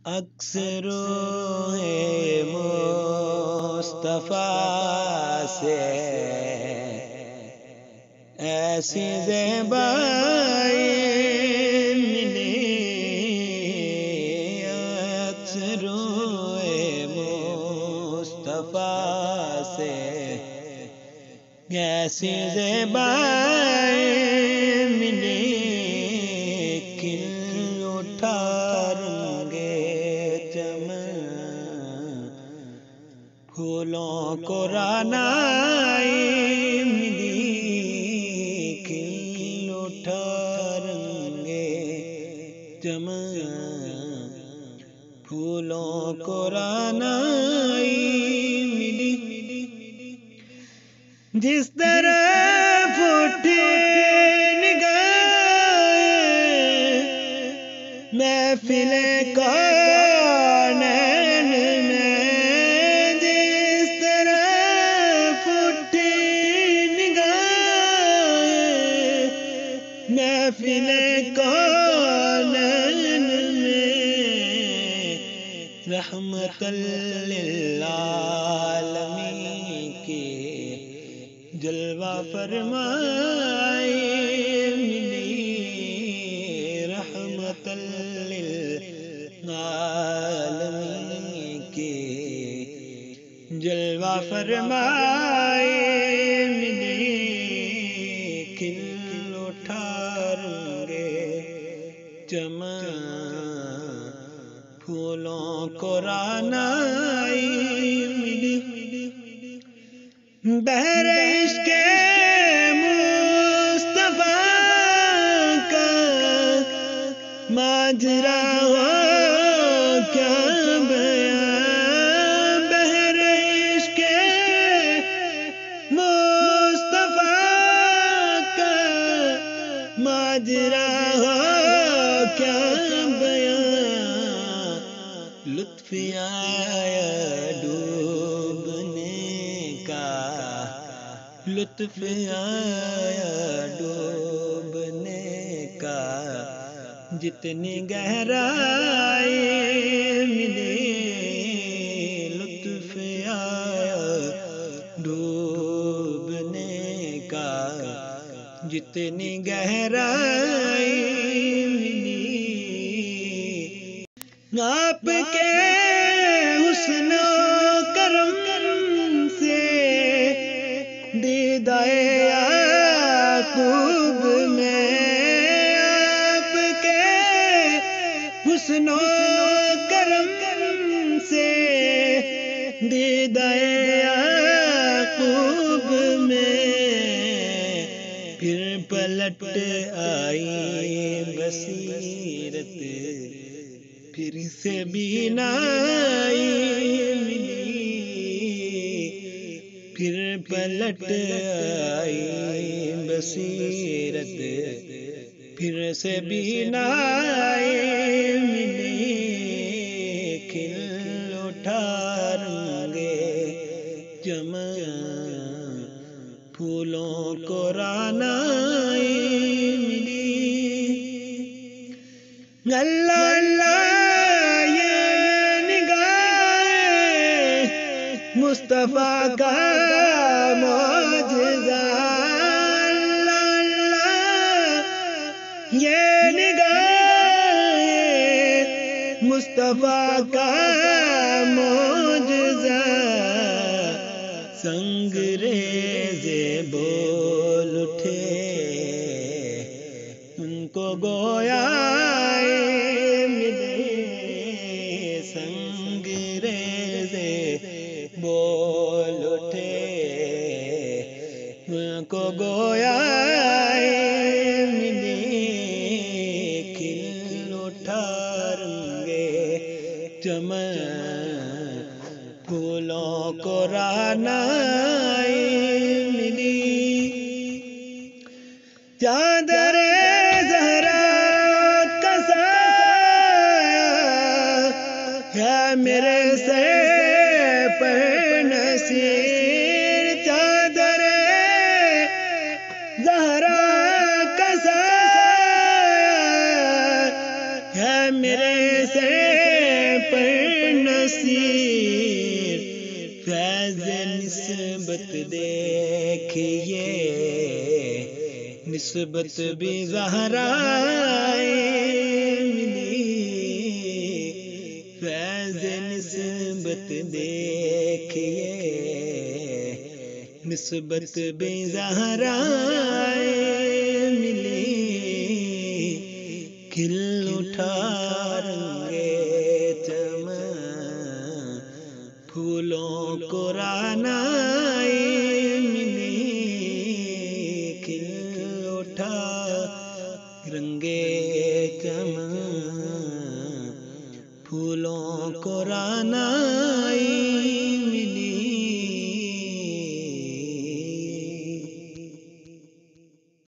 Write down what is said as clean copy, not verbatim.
اکثر روئے مصطفیٰ سے ایسی زیبائی ملی، اکثر روئے مصطفیٰ سے ایسی زیبائی ملی، کھل اٹھا پھولوں کو رعنائی ملی، کھل اٹھا رنگے چمن، پھولوں کو رعنائی ملی، جس طرف اٹھی نگاہ محفل کونین میں، محفل کونین میں رحمت للعالمین کی جلوہ فرمائی ملی، رحمت للعالمین کی جلوہ فرمائی ملی، کھل اٹھا چمن، پھولوں کو رعنائی ملی، بحر عشق مصطفیٰ کا ماجرا ہو کیا بیان، بحر عشق مصطفیٰ کا ماجرا ہو کیا بیان، لطف آیا ڈوبنے کا، لطف آیا ڈوبنے کا، جتنی گہرائی ملی، لطف آیا ڈوبنے کا، جتنی گہرائی ملی، آپ کے حسن و کرم سے دیدہ یعقوب میں، آپ کے حسن و کرم سے دیدہ یعقوب میں، پھر پلٹ آئی بصیرت، پھر سے بینائی ملی، پھر پلٹ آئی بصیرت، پھر سے بینائی ملی، کھل اٹھا رنگے چمن، پھولوں کو رعنائی ملی، اللہ اللہ یہ نگاہ مصطفیٰ کا معجزہ، اللہ اللہ یہ نگاہ مصطفیٰ کا معجزہ، سنگریزے بول اٹھے ان کو گویا ملے، سنگریزے بول اٹھے ان کو گویا ملے، کھل اٹھا رنگے چمن، پھولوں کو رعنائی ملی، چادر زہرا کا سایہ ہے میرے سر پر نصیر، چادر زہرا کا سایہ ہے میرے سر پر نصیر فیض نسبت دیکھیے نسبت بھی زہرا ملی فیض نسبت دیکھیے نسبت بھی زہرا ملی کھل اٹھا رنگے چمن پھولوں کو رعنائی ملی کھل اٹھا رنگے چمن پھولوں کو رعنائی